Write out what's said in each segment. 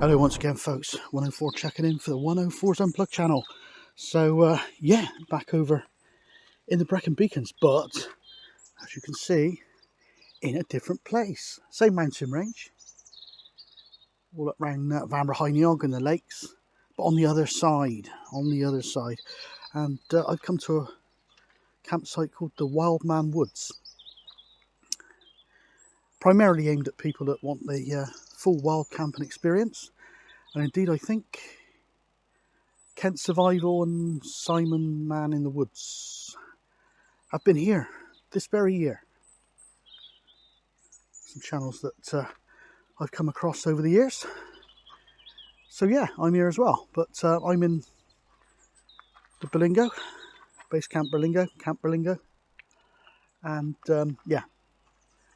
Hello once again folks, 104 checking in for the 104's Unplugged channel. So yeah, back over in the Brecon Beacons, but as you can see, in a different place. Same mountain range, all up around Van Berheineog and the lakes, but on the other side, And I've come to a campsite called the Wildman Woods. Primarily aimed at people that want the full wild camping experience. And indeed, I think Kent Survival and Simon Man in the Woods have been here this very year. Some channels that I've come across over the years. So yeah, I'm here as well. But I'm in the Berlingo, Base Camp Berlingo. And yeah,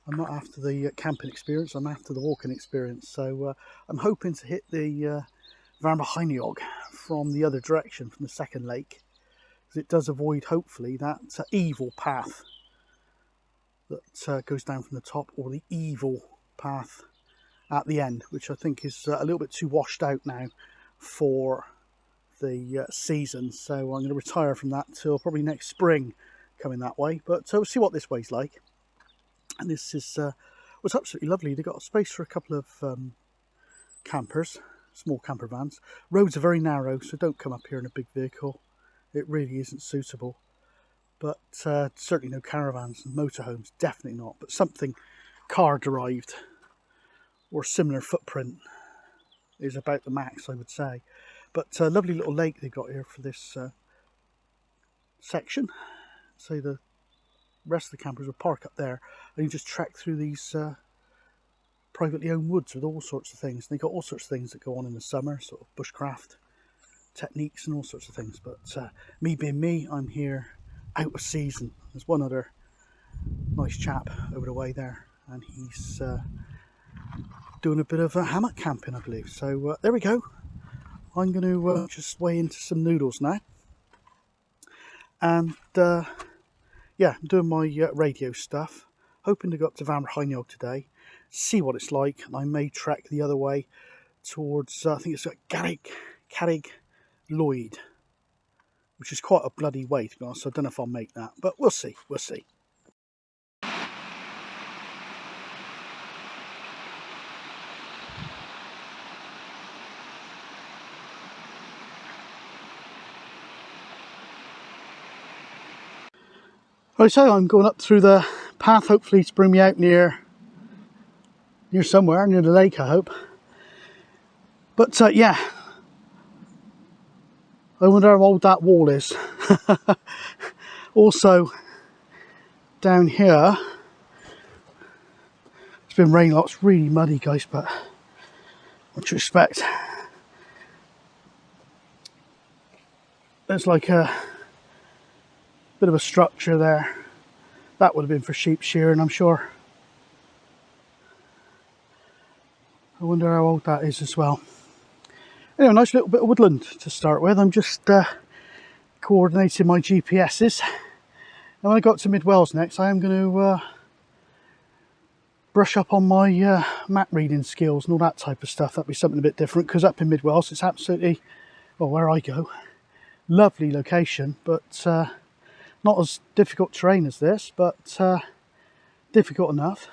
I'm not after the camping experience, I'm after the walking experience. So I'm hoping to hit the Van Berheineog from the other direction, from the second lake, because it does avoid, hopefully, that evil path that goes down from the top, or the evil path at the end, which I think is a little bit too washed out now for the season. So I'm going to retire from that till probably next spring, coming that way. But we'll see what this way's like. And this is was absolutely lovely. They've got space for a couple of campers, small camper vans. Roads are very narrow, so don't come up here in a big vehicle. It really isn't suitable. But certainly no caravans and motorhomes, definitely not. But something car derived or similar footprint is about the max, I would say. But a lovely little lake they've got here for this section. So the rest of the campers will park up there, and you just trek through these privately owned woods with all sorts of things. They've got all sorts of things that go on in the summer, sort of bushcraft techniques and all sorts of things. But me being me, I'm here out of season. There's one other nice chap over the way there, and he's doing a bit of hammock camping, I believe. So there we go. I'm going to just weigh into some noodles now, and yeah, I'm doing my radio stuff, hoping to go up to Van Berheineog today, see what it's like, and I may trek the other way towards, I think it's Carrig Lloyd, which is quite a bloody way, to be honest. So I don't know if I'll make that, but we'll see, Right, so I'm going up through the path, hopefully to bring me out near somewhere, near the lake, I hope. But yeah, I wonder how old that wall is. Also, down here, it's been raining lots, it's really muddy, guys, but what do you expect? There's like a bit of a structure there. That would have been for sheep shearing, I'm sure. I wonder how old that is as well. Anyway, nice little bit of woodland to start with. I'm just coordinating my GPSs. And when I got to Mid Wales next, I am going to brush up on my map reading skills and all that type of stuff. That'd be something a bit different, because up in Mid Wales it's absolutely, well, where I go, lovely location, but not as difficult terrain as this, but difficult enough.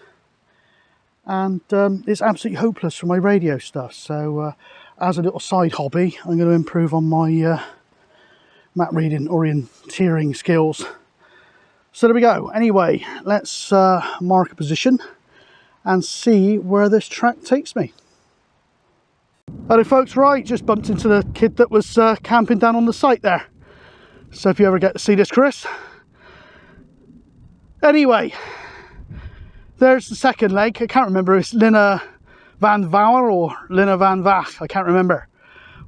And it's absolutely hopeless for my radio stuff. So as a little side hobby, I'm going to improve on my map reading, orienteering skills. So there we go. Anyway, let's mark a position and see where this track takes me. Hello folks, right, just bumped into the kid that was camping down on the site there. So if you ever get to see this, Chris. Anyway, there's the second lake. I can't remember if it's Linna Van Vauwer or Linna Van Vach. I can't remember.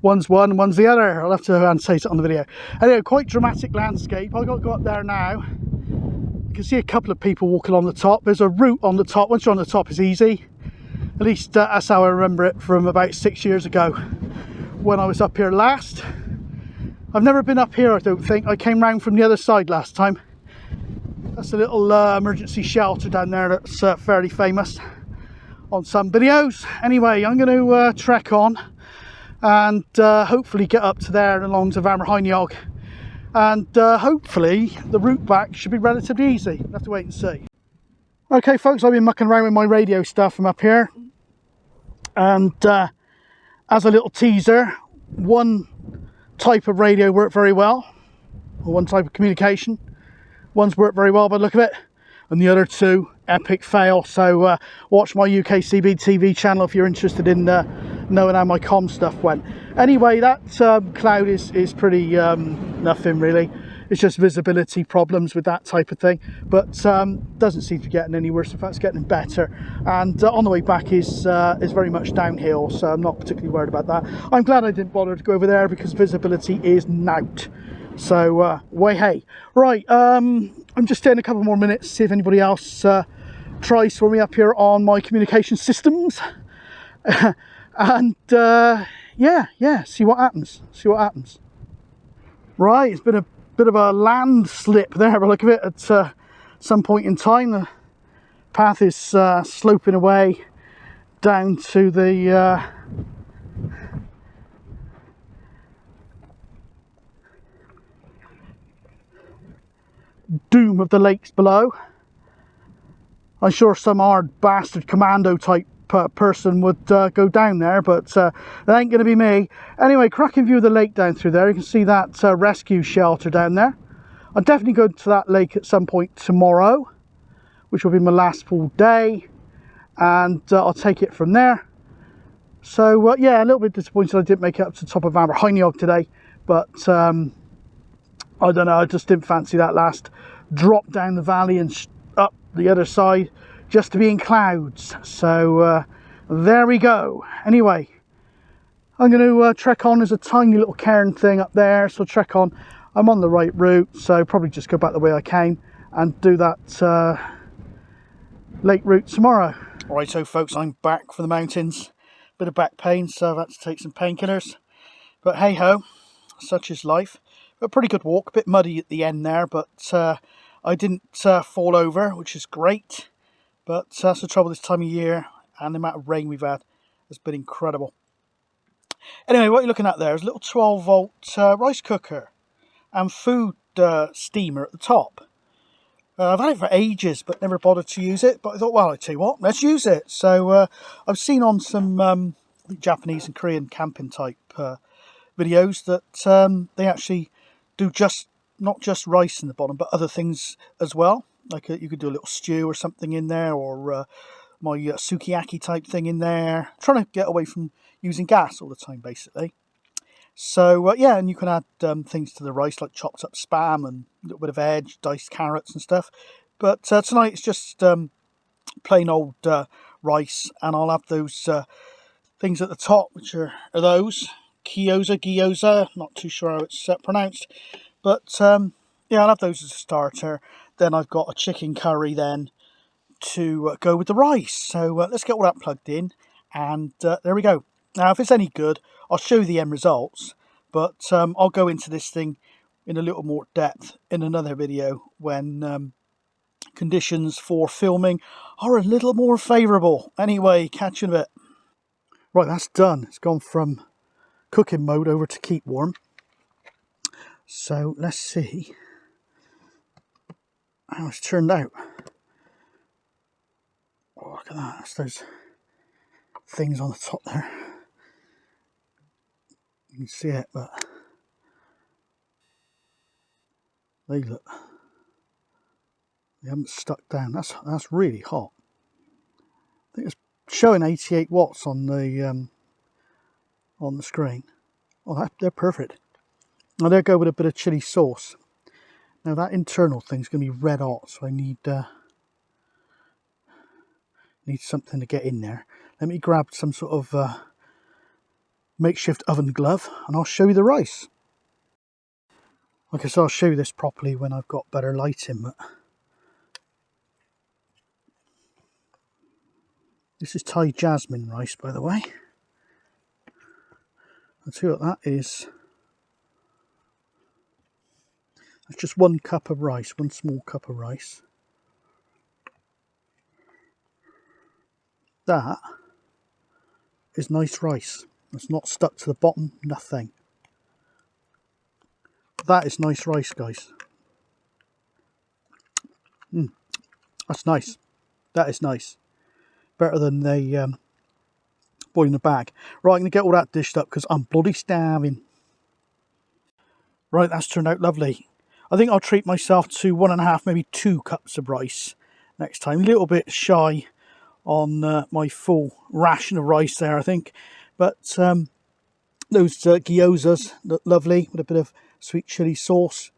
One's one, one's the other. I'll have to annotate it on the video. Anyway, quite dramatic landscape. I've got to go up there now. You can see a couple of people walking on the top. There's a route on the top. Once you're on the top, it's easy. At least that's how I remember it from about 6 years ago when I was up here last. I've never been up here, I don't think. I came round from the other side last time. That's a little emergency shelter down there that's fairly famous on some videos. Anyway, I'm going to trek on. and hopefully get up to there and along to Vamerheineog, and hopefully the route back should be relatively easy. We'll have to wait and see. Okay folks, I've been mucking around with my radio stuff from up here, and as a little teaser, one type of radio worked very well, or one type of communication. One's worked very well by the look of it, and the other two, epic fail. So watch my UKCB TV channel if you're interested in knowing how my comm stuff went. Anyway, that cloud is pretty nothing really. It's just visibility problems with that type of thing, but doesn't seem to be getting any worse. In fact, it's getting better, and on the way back is very much downhill, so I'm not particularly worried about that. I'm glad I didn't bother to go over there because visibility is knout. So way hey. Right, I'm just staying a couple more minutes, see if anybody else tries for me up here on my communication systems. And yeah, see what happens. Right, it's been a bit of a landslip there, but look at it. At some point in time, the path is sloping away down to the doom of the lakes below. I'm sure some hard bastard commando type person would go down there, but that ain't going to be me. Anyway, cracking view of the lake down through there. You can see that rescue shelter down there. I'll definitely go to that lake at some point tomorrow, which will be my last full day, and I'll take it from there. So yeah, a little bit disappointed I didn't make it up to the top of Vamerheineog today, but I don't know, I just didn't fancy that last drop down the valley and up the other side just to be in clouds. So there we go. Anyway, I'm going to trek on. There's a tiny little cairn thing up there, so trek on. I'm on the right route, so probably just go back the way I came and do that lake route tomorrow. Right, so folks, I'm back from the mountains. Bit of back pain, so I've had to take some painkillers. But hey ho, such is life. A pretty good walk, a bit muddy at the end there, but I didn't fall over, which is great. But that's the trouble this time of year, and the amount of rain we've had has been incredible. Anyway, what you're looking at there is a little 12-volt rice cooker and food steamer at the top. I've had it for ages, but never bothered to use it. But I thought, well, I tell you what, let's use it. So I've seen on some Japanese and Korean camping type videos that they actually do not just rice in the bottom, but other things as well. Like you could do a little stew or something in there, or my sukiyaki type thing in there. I'm trying to get away from using gas all the time, basically. So yeah, and you can add things to the rice like chopped up spam and a little bit of veg, diced carrots and stuff. But tonight it's just plain old rice, and I'll have those things at the top, which are those gyoza, not too sure how it's pronounced, but yeah, I'll have those as a starter. Then I've got a chicken curry then to go with the rice. So let's get all that plugged in, and there we go. Now, if it's any good, I'll show you the end results, but I'll go into this thing in a little more depth in another video when conditions for filming are a little more favourable. Anyway, catch you in a bit. Right, that's done. It's gone from cooking mode over to keep warm. So let's see how it's turned out. Oh, look at that. That's those things on the top there. You can see it, but they haven't stuck down. That's really hot. I think it's showing 88 watts on the screen. Oh, they're perfect. Now they'll go with a bit of chili sauce. Now that internal thing's going to be red hot, so I need something to get in there. Let me grab some sort of makeshift oven glove, and I'll show you the rice. Like I said, I'll show you this properly when I've got better lighting, but this is Thai jasmine rice, by the way. I'll tell you what that is. That's just 1 cup of rice, 1 small cup of rice. That is nice rice. It's not stuck to the bottom, nothing. That is nice rice, guys. That's nice. That is nice. Better than the boil in the bag. Right, I'm going to get all that dished up because I'm bloody starving. Right, that's turned out lovely. I think I'll treat myself to 1.5, maybe 2 cups of rice next time. A little bit shy on my full ration of rice there, I think. But those gyozas look lovely with a bit of sweet chilli sauce,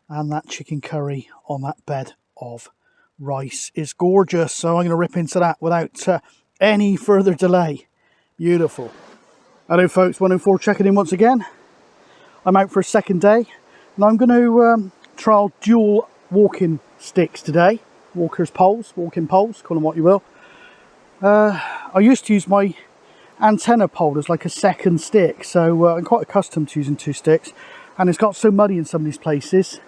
and that chicken curry on that bed of rice is gorgeous. So I'm going to rip into that without any further delay. Beautiful. Hello folks, 104 checking in once again. I'm out for a second day, and I'm going to trial dual walking sticks today. Walking poles, call them what you will. I used to use my antenna pole as like a second stick, so I'm quite accustomed to using 2 sticks, and it's got so muddy in some of these places.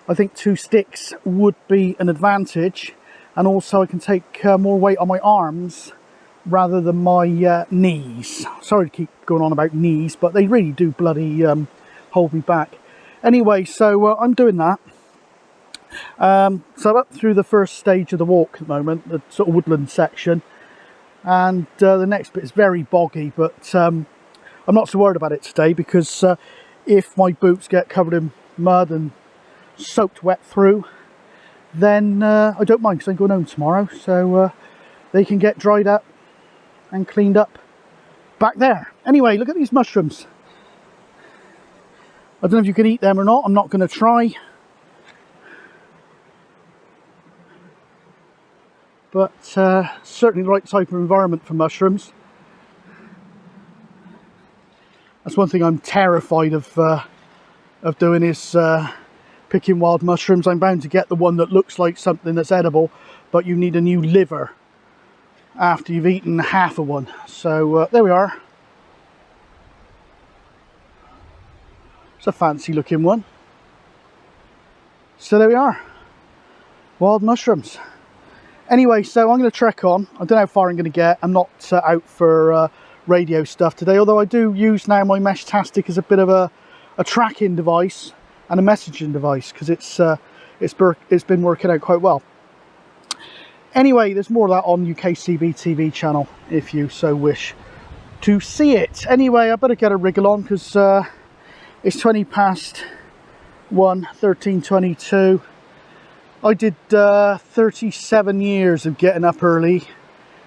I think 2 sticks would be an advantage, and also I can take more weight on my arms rather than my knees. Sorry to keep going on about knees, but they really do bloody hold me back. Anyway, so I'm doing that. So I'm up through the first stage of the walk at the moment, the sort of woodland section, and the next bit is very boggy, but I'm not so worried about it today, because if my boots get covered in mud and soaked wet through, then I don't mind, because I'm going home tomorrow, so they can get dried up and cleaned up back there. Anyway, look at these mushrooms. I don't know if you can eat them or not. I'm not going to try. But certainly the right type of environment for mushrooms. That's one thing I'm terrified of doing, is picking wild mushrooms. I'm bound to get the one that looks like something that's edible, but you need a new liver after you've eaten half of one. So there we are. It's a fancy looking one. So there we are. Wild mushrooms. Anyway, so I'm going to trek on. I don't know how far I'm going to get. I'm not out for radio stuff today, although I do use now my Mesh-tastic as a bit of a tracking device and a messaging device, because it's been working out quite well. Anyway, there's more of that on UKCB TV channel if you so wish to see it. Anyway, I better get a wriggle on, because it's 20 past 1, 13:22. I did 37 years of getting up early.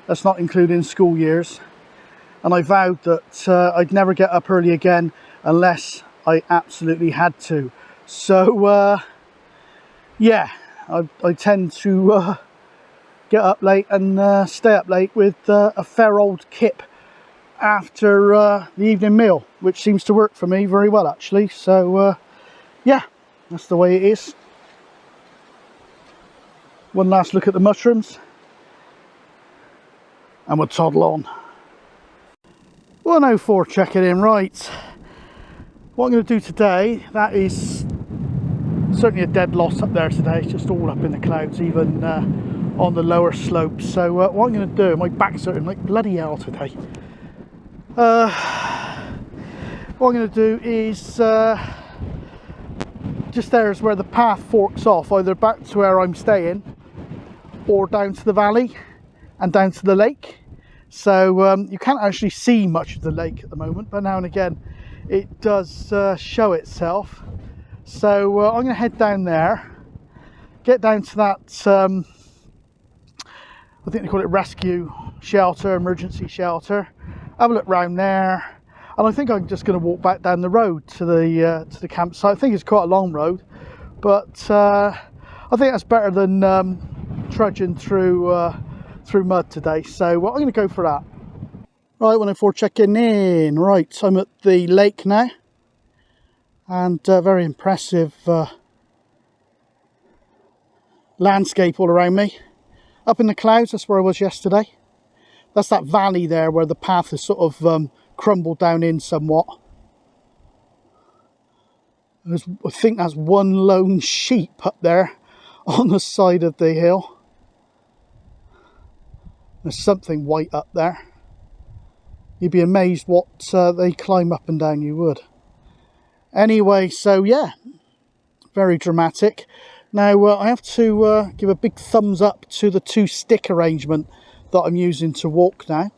That's not including school years. And I vowed that I'd never get up early again unless I absolutely had to. So, yeah, I tend to get up late and stay up late with a fair old kip after the evening meal, which seems to work for me very well, actually. So, yeah, that's the way it is. One last look at the mushrooms, and we'll toddle on. 104 checking in. Right, what I'm going to do today, that is certainly a dead loss up there today. It's just all up in the clouds, even on the lower slopes. So what I'm going to do, my back's hurting like bloody hell today. What I'm going to do is just there is where the path forks off, either back to where I'm staying or down to the valley and down to the lake. So you can't actually see much of the lake at the moment, but now and again it does show itself. So I'm going to head down there, get down to that I think they call it rescue shelter, emergency shelter, have a look round there, and I think I'm just going to walk back down the road to the campsite. I think it's quite a long road, but I think that's better than trudging through mud today. So I'm going to go for that. Right, 104 checking in. Right, I'm at the lake now, and very impressive landscape all around me. Up in the clouds, that's where I was yesterday. That's that valley there where the path has sort of crumbled down in somewhat. I think that's one lone sheep up there on the side of the hill. There's something white up there. you'd be amazed what they climb up and down, you would. Anyway, so yeah, very dramatic. Now I have to give a big thumbs up to the 2-stick arrangement that I'm using to walk now.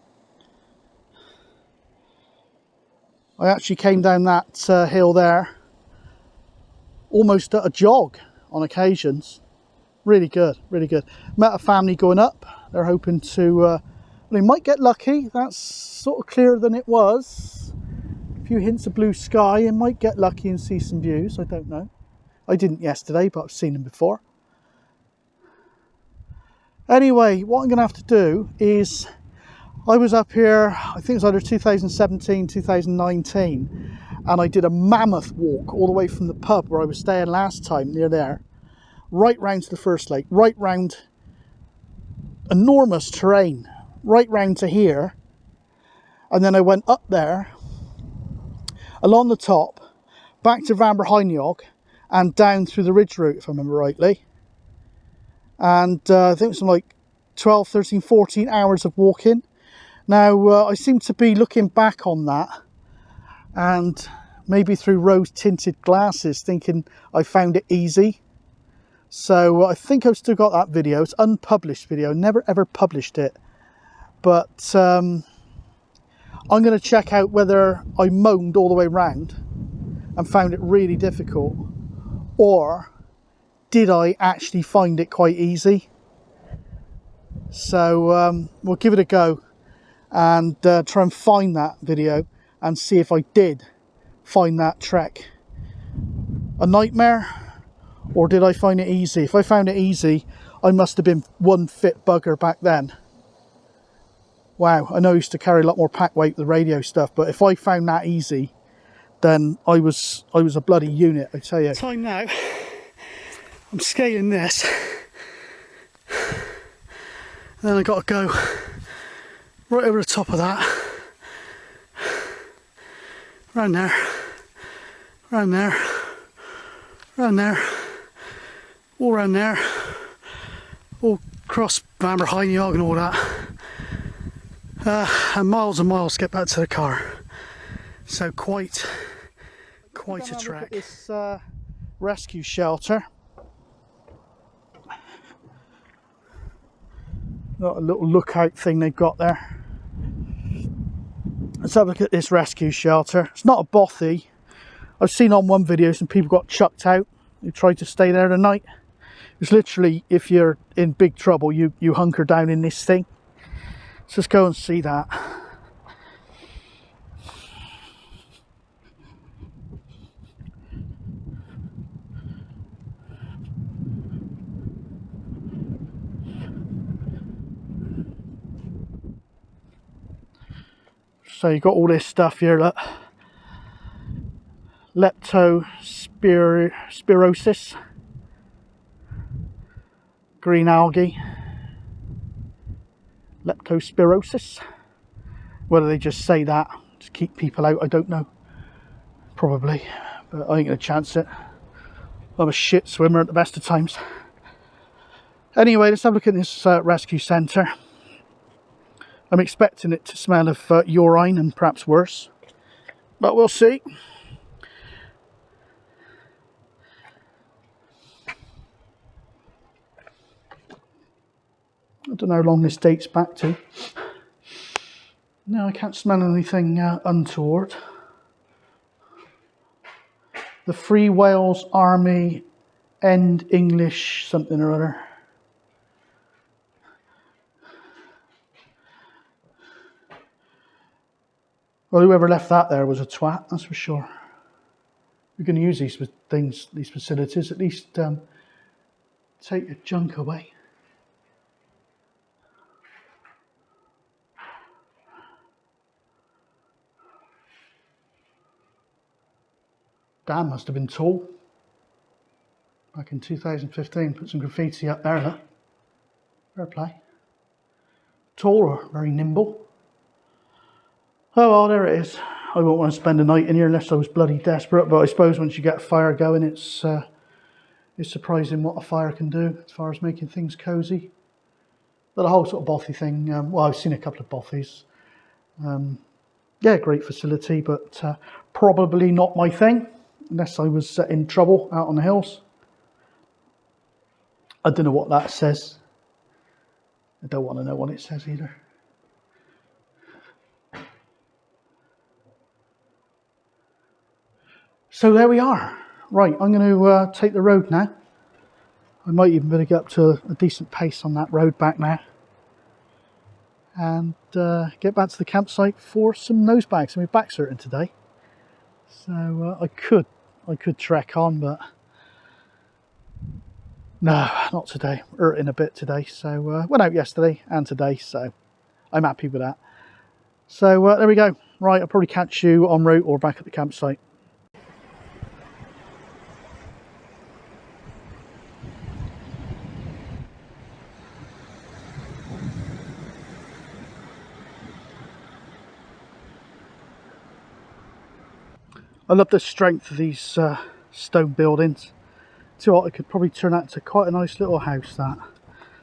I actually came down that hill there almost at a jog on occasions. Really good, really good. Met a family going up. They're hoping to, they might get lucky. That's sort of clearer than it was. A few hints of blue sky, and might get lucky and see some views. I don't know. I didn't yesterday, but I've seen them before. Anyway, what I'm going to have to do is, I was up here, I think it was either 2017, 2019, and I did a mammoth walk all the way from the pub where I was staying last time, near there, right round to the first lake, right round enormous terrain, right round to here, and then I went up there, along the top, back to Van Berheinjog, and down through the ridge route, if I remember rightly. And I think it was some like 12, 13, 14 hours of walking. Now, I seem to be looking back on that, and maybe through rose-tinted glasses, thinking I found it easy. So I think I've still got that video. It's an unpublished video, never ever published it. But I'm going to check out whether I moaned all the way round and found it really difficult, or did I actually find it quite easy. So we'll give it a go and try and find that video and see if I did find that trek a nightmare, or did I find it easy. If I found it easy, I must have been one fit bugger back then. Wow, I know I used to carry a lot more pack weight with the radio stuff, but if I found that easy, then I was a bloody unit, I tell you. Time now, I'm scaling this, then I got to go right over the top of that, round there, round there, round there, all round there, all across Van Berheinjog and all that, and miles and miles to get back to the car. So quite a trek. Look at this rescue shelter. Got a little lookout thing they've got there. Let's have a look at this rescue shelter. It's not a bothy. I've seen on one video some people got chucked out who tried to stay there tonight. It's literally, if you're in big trouble, you hunker down in this thing. Let's just go and see that. So you've got all this stuff here, look. Leptospirosis, green algae, leptospirosis. Whether they just say that to keep people out, I don't know. Probably, but I ain't gonna chance it. I'm a shit swimmer at the best of times. Anyway, let's have a look at this rescue centre. I'm expecting it to smell of urine and perhaps worse, but we'll see. I don't know how long this dates back to. No, I can't smell anything untoward. The Free Wales Army End English something or other. Well, whoever left that there was a twat, that's for sure. We're going to use these things, these facilities, at least take your junk away. Dan must have been tall. Back in 2015, put some graffiti up there, look. Fair play. Tall or very nimble. Oh well, there it is. I won't want to spend a night in here unless I was bloody desperate, but I suppose once you get a fire going, it's surprising what a fire can do as far as making things cosy. But the whole sort of bothy thing, well, I've seen a couple of bothies. yeah, great facility, but probably not my thing unless I was in trouble out on the hills. I don't know what that says. I don't want to know what it says either. So there we are. Right, I'm going to take the road now. I might even better get up to a decent pace on that road back now. And get back to the campsite for some nose bags. My back's hurting today. So I could trek on, but no, not today. Hurting a bit today. So went out yesterday and today, so I'm happy with that. So there we go. Right, I'll probably catch you en route or back at the campsite. I love the strength of these stone buildings. So what, it could probably turn out to quite a nice little house. That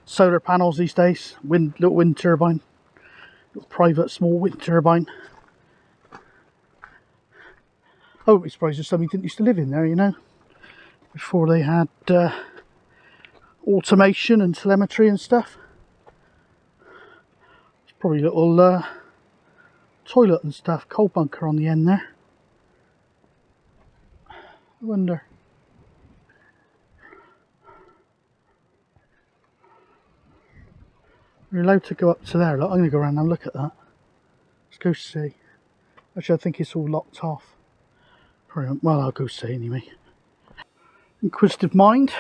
solar panels these days, little wind turbine, little private small wind turbine. I wouldn't be surprised if somebody didn't used to live in there, you know, before they had automation and telemetry and stuff. It's probably a little toilet and stuff, coal bunker on the end there. I wonder. You're allowed to go up to there. Look, I'm going to go around and look at that. Let's go see. Actually, I think it's all locked off. Well, I'll go see anyway. Inquisitive mind.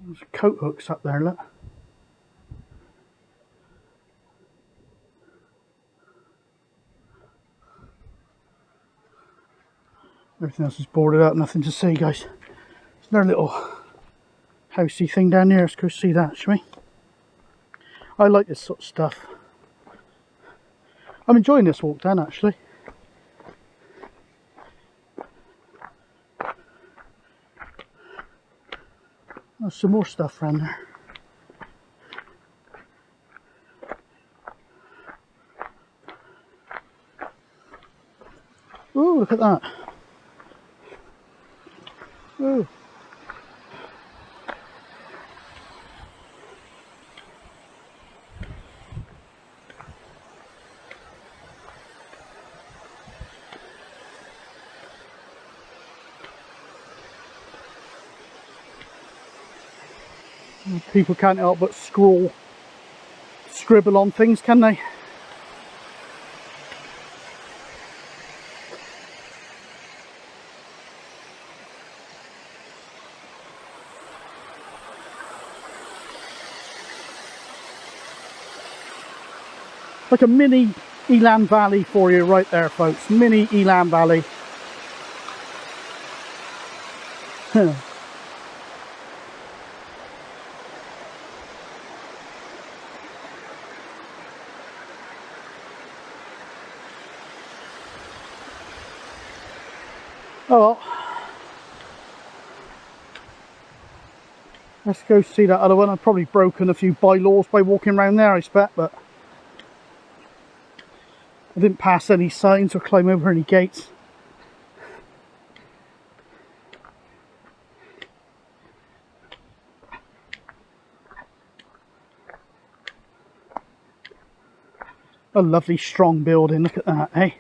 There's coat hooks up there, look. Everything else is boarded up, nothing to see, guys. There's another little housey thing down there. Let's go see that, shall we? I like this sort of stuff. I'm enjoying this walk down, actually. There's some more stuff around there. Oh, look at that. Oh. People can't help but scribble on things, can they? Like a mini Elan Valley for you right there, folks. Mini Elan Valley. Oh well. Let's go see that other one. I've probably broken a few bylaws by walking around there, I expect, but I didn't pass any signs or climb over any gates. A lovely strong building, look at that, eh?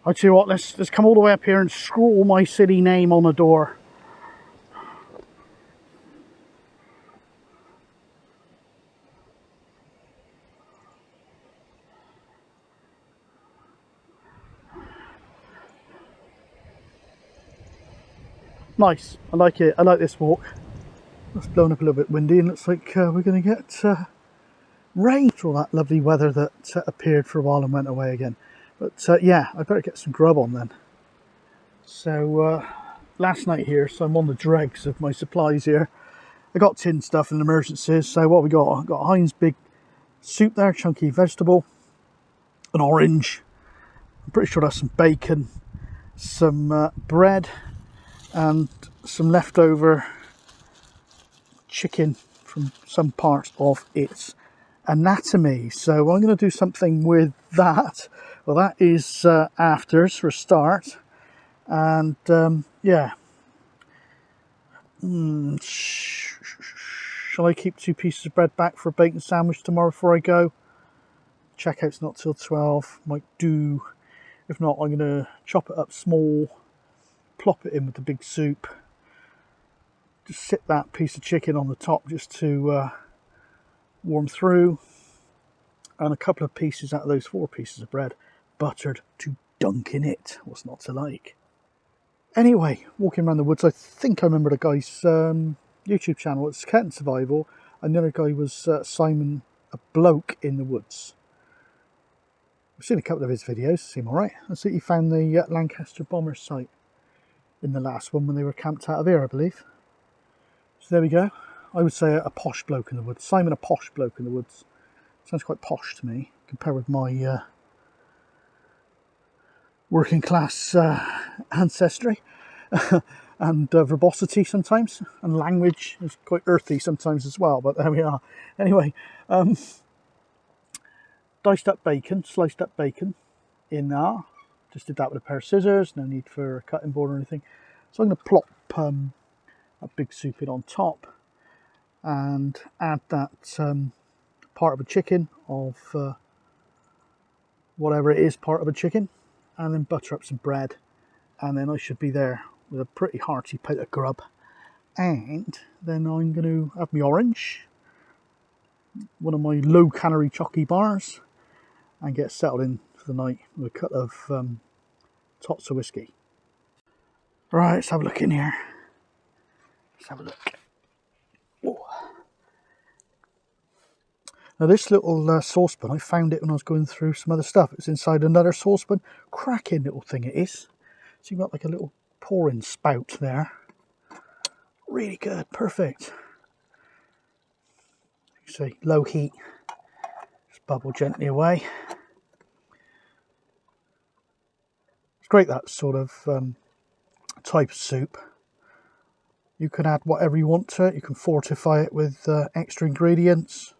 I tell you what, let's come all the way up here and scrawl my city name on the door. Nice, I like it. I like this walk. It's blown up a little bit windy and looks like we're going to get rain for all that lovely weather that appeared for a while and went away again. But yeah, I better get some grub on then. So last night here, so I'm on the dregs of my supplies here. I got tin stuff in emergencies. So what we got? I got Heinz big soup there, chunky vegetable, an orange. I'm pretty sure that's some bacon, some bread, and some leftover chicken from some parts of its anatomy. So I'm going to do something with that. Well, that is afters for a start. And yeah. Shall I keep 2 pieces of bread back for a bacon sandwich tomorrow before I go? Checkout's not till 12. Might do. If not, I'm going to chop it up small, plop it in with the big soup. Just sit that piece of chicken on the top just to warm through. And a couple of pieces out of those 4 pieces of bread, buttered to dunk in it. What's not to like? Anyway, walking around the woods, I think I remember the guy's YouTube channel. It's Cat and Survival, and the other guy was Simon, a bloke in the woods. I've seen a couple of his videos, seem alright. I see he found the Lancaster bomber site in the last one when they were camped out of here, I believe. So there we go. I would say a posh bloke in the woods. Simon, a posh bloke in the woods. Sounds quite posh to me, compared with my working class ancestry and verbosity sometimes, and language is quite earthy sometimes as well, but there we are. Anyway, diced up bacon, sliced up bacon in there. Just did that with a pair of scissors, no need for a cutting board or anything. So I'm going to plop a big soup in on top and add that part of a chicken of whatever it is, part of a chicken, and then butter up some bread, and then I should be there with a pretty hearty plate of grub. And then I'm going to have my orange, one of my low calorie chocky bars, and get settled in for the night with a cut of tots of whiskey. Right, let's have a look in here. Let's have a look. Whoa. Now this little saucepan, I found it when I was going through some other stuff. It's inside another saucepan. Cracking little thing it is. So you've got like a little pouring spout there. Really good, perfect. You see, low heat. Just bubble gently away. It's great, that sort of type of soup. You can add whatever you want to it. You can fortify it with extra ingredients.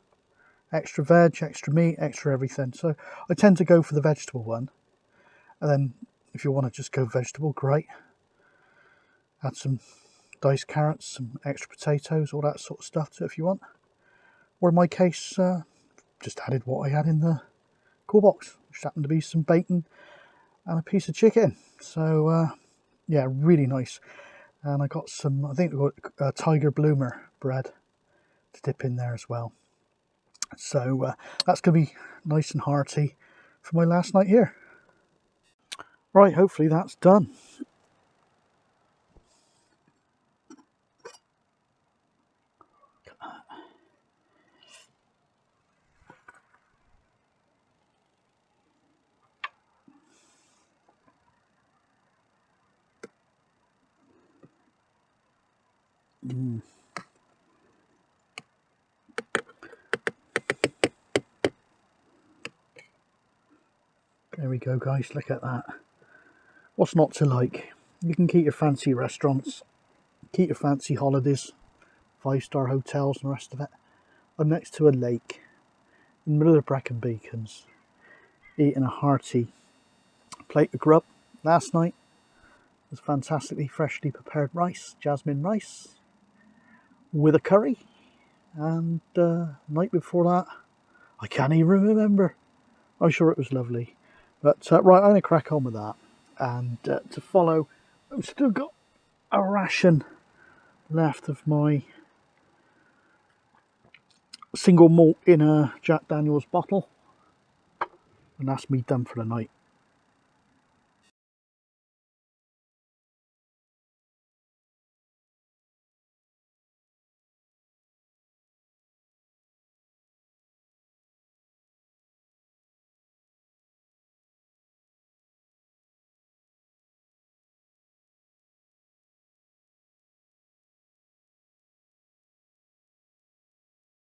Extra veg, extra meat, extra everything. So I tend to go for the vegetable one. And then if you want to just go vegetable, great. Add some diced carrots, some extra potatoes, all that sort of stuff to it if you want. Or in my case, just added what I had in the cool box, which happened to be some bacon and a piece of chicken. So yeah, really nice. And I got some, I think we got Tiger Bloomer bread to dip in there as well. So that's going to be nice and hearty for my last night here. Right, hopefully that's done. There we go, guys, look at that. What's not to like? You can keep your fancy restaurants, keep your fancy holidays, 5-star hotels and the rest of it. I'm next to a lake in the middle of the Brecon Beacons, eating a hearty plate of grub. Last night was fantastically freshly prepared rice, jasmine rice, with a curry. And night before that, I can't even remember. I'm sure it was lovely. But right, I'm going to crack on with that. And to follow, I've still got a ration left of my single malt in a Jack Daniel's bottle. And that's me done for the night.